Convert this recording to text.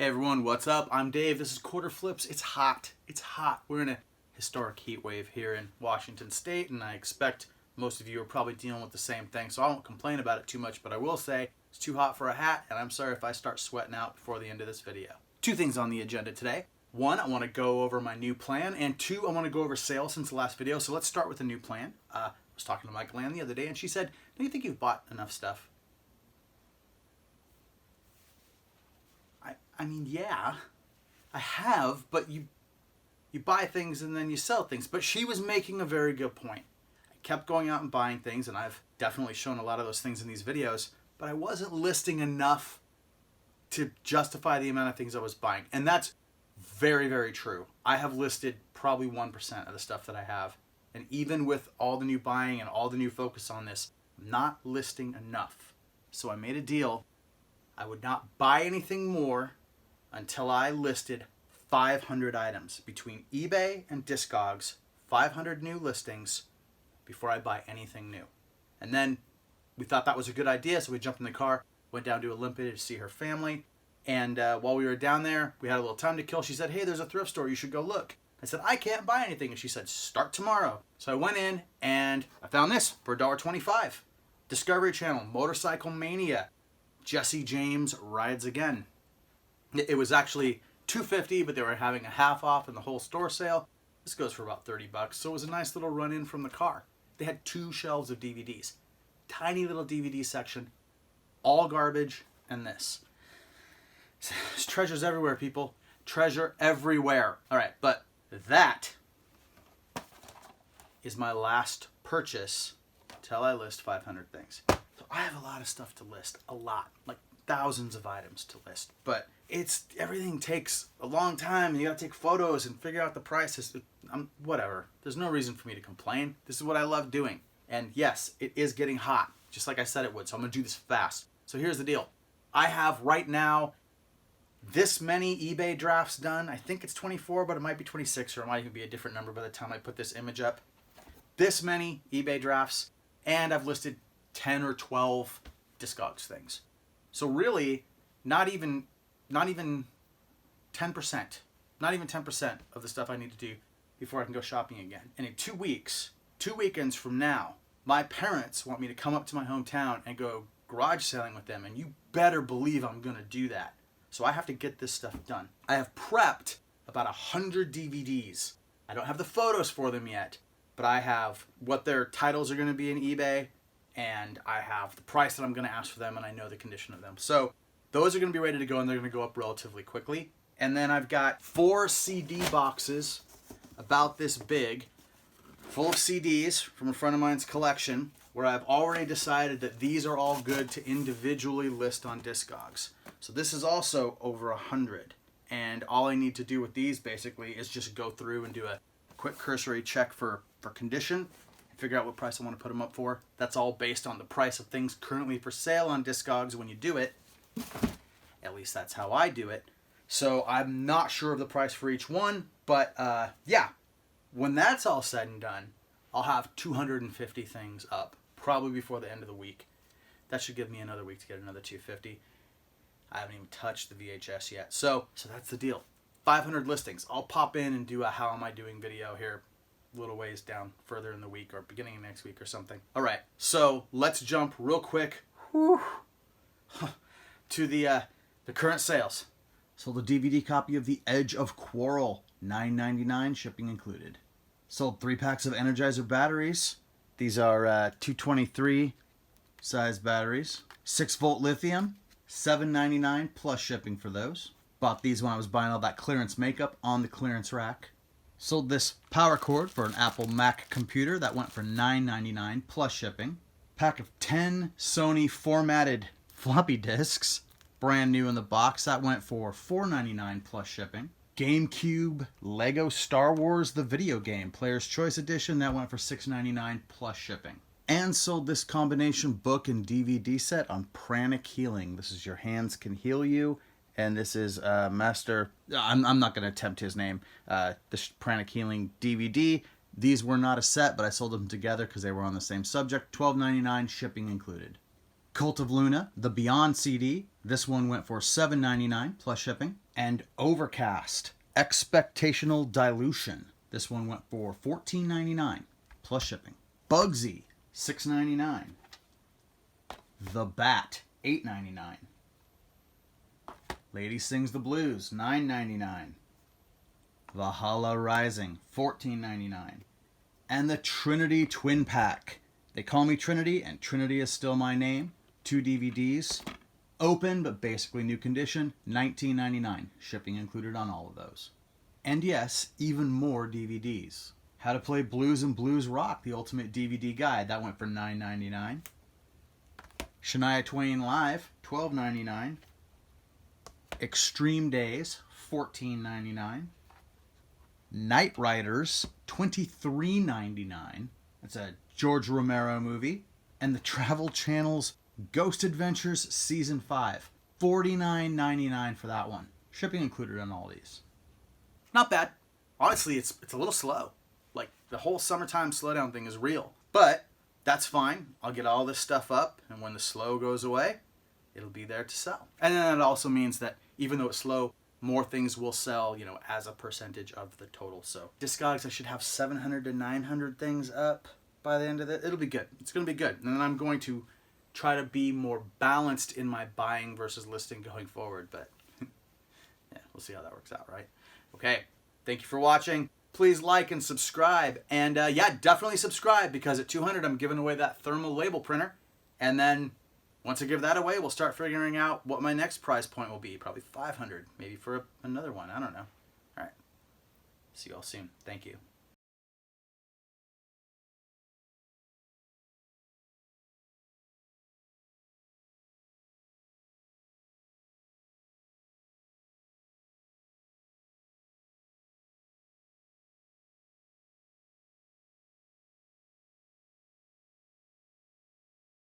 Hey everyone, what's up? I'm Dave. This is Quarter Flips. It's hot. It's hot. We're in a historic heat wave here in Washington State, and I expect most of you are probably dealing with the same thing, so I won't complain about it too much, but I will say it's too hot for a hat, and I'm sorry if I start sweating out before the end of this video. Two things on the agenda today. One, I want to go over my new plan, and two, I want to go over sales since the last video, so let's start with the new plan. I was talking to Michael Ann the other day, and she said, "Do you think you've bought enough stuff?" I mean, yeah, I have, but you buy things and then you sell things. But she was making a very good point. I kept going out and buying things, and I've definitely shown a lot of those things in these videos, but I wasn't listing enough to justify the amount of things I was buying. And that's very, very true. I have listed probably 1% of the stuff that I have. And even with all the new buying and all the new focus on this, I'm not listing enough. So I made a deal. I would not buy anything more until I listed 500 items between eBay and Discogs, 500 new listings before I buy anything new. And then we thought that was a good idea, so we jumped in the car, went down to Olympia to see her family, and while we were down there, we had a little time to kill. She said, "Hey, there's a thrift store, you should go look." I said, "I can't buy anything," and she said, "Start tomorrow." So I went in and I found this for $1.25. Discovery Channel, Motorcycle Mania, Jesse James Rides Again. It was actually $2.50, but they were having a half off in the whole store sale. This goes for about $30, so it was a nice little run in from the car. They had 2 shelves of DVDs. Tiny little DVD section, all garbage, and this. There's treasures everywhere, people. Treasure everywhere. All right, but that is my last purchase till I list 500 things. So I have a lot of stuff to list, a lot, like thousands of items to list, but everything takes a long time, and you gotta take photos and figure out the prices. Whatever. There's no reason for me to complain. This is what I love doing. And yes, it is getting hot, just like I said it would, so I'm gonna do this fast. So here's the deal. I have right now this many eBay drafts done. I think it's 24, but it might be 26, or it might even be a different number by the time I put this image up. This many eBay drafts, and I've listed 10 or 12 Discogs things. So really, not even 10%. Not even 10% of the stuff I need to do before I can go shopping again. And in 2 weeks, 2 weekends from now, my parents want me to come up to my hometown and go garage selling with them. And you better believe I'm going to do that. So I have to get this stuff done. I have prepped about 100 DVDs. I don't have the photos for them yet, but I have what their titles are going to be in eBay, and I have the price that I'm going to ask for them, and I know the condition of them. So those are going to be ready to go, and they're going to go up relatively quickly. And then I've got 4 CD boxes about this big, full of CDs from a friend of mine's collection, where I've already decided that these are all good to individually list on Discogs. So this is also over 100. And all I need to do with these basically is just go through and do a quick cursory check for condition, figure out what price I want to put them up for. That's all based on the price of things currently for sale on Discogs when you do it. At least that's how I do it. So I'm not sure of the price for each one, but yeah, when that's all said and done, I'll have 250 things up, probably before the end of the week. That should give me another week to get another 250. I haven't even touched the VHS yet. So that's the deal. 500 listings. I'll pop in and do a how am I doing video here a little ways down further in the week, or beginning of next week or something. All right, so let's jump real quick to the current sales. Sold a DVD copy of The Edge of Quarrel, $9.99, shipping included. Sold 3 packs of Energizer batteries. These are 223 size batteries. 6-volt lithium, $7.99 plus shipping for those. Bought these when I was buying all that clearance makeup on the clearance rack. Sold this power cord for an Apple Mac computer. That went for $9.99 plus shipping. Pack of 10 Sony formatted floppy disks, brand new in the box. That went for $4.99 plus shipping. GameCube Lego Star Wars the video game, Player's Choice Edition. That went for $6.99 plus shipping. And sold this combination book and DVD set on pranic healing. This is Your Hands Can Heal You. And this is Master, I'm not going to attempt his name, this Pranic Healing DVD. These were not a set, but I sold them together because they were on the same subject. $12.99, shipping included. Cult of Luna, the Beyond CD. This one went for $7.99 plus shipping. And Overcast, Expectational Dilution. This one went for $14.99 plus shipping. Bugsy, $6.99. The Bat, $8.99. Lady Sings the Blues, $9.99. Valhalla Rising, $14.99. And the Trinity Twin Pack. They call me Trinity, and Trinity is still my name. 2 DVDs. Open, but basically new condition, $19.99. Shipping included on all of those. And yes, even more DVDs. How to Play Blues and Blues Rock, the ultimate DVD guide. That went for $9.99. Shania Twain Live, $12.99. Extreme Days, $14.99. Night Riders, $23.99. That's a George Romero movie. And the Travel Channel's Ghost Adventures Season 5, $49.99 for that one. Shipping included on all these. Not bad. Honestly, it's a little slow. Like, the whole summertime slowdown thing is real. But that's fine. I'll get all this stuff up, and when the slow goes away, it'll be there to sell. And then it also means that even though it's slow, more things will sell, as a percentage of the total. So Discogs, I should have 700 to 900 things up by the end of it. It'll be good. It's going to be good. And then I'm going to try to be more balanced in my buying versus listing going forward. But yeah, we'll see how that works out, right? Okay. Thank you for watching. Please like and subscribe. And yeah, definitely subscribe, because at 200, I'm giving away that thermal label printer. And then once I give that away, we'll start figuring out what my next price point will be. Probably 500, maybe for another one. I don't know. All right. See you all soon. Thank you.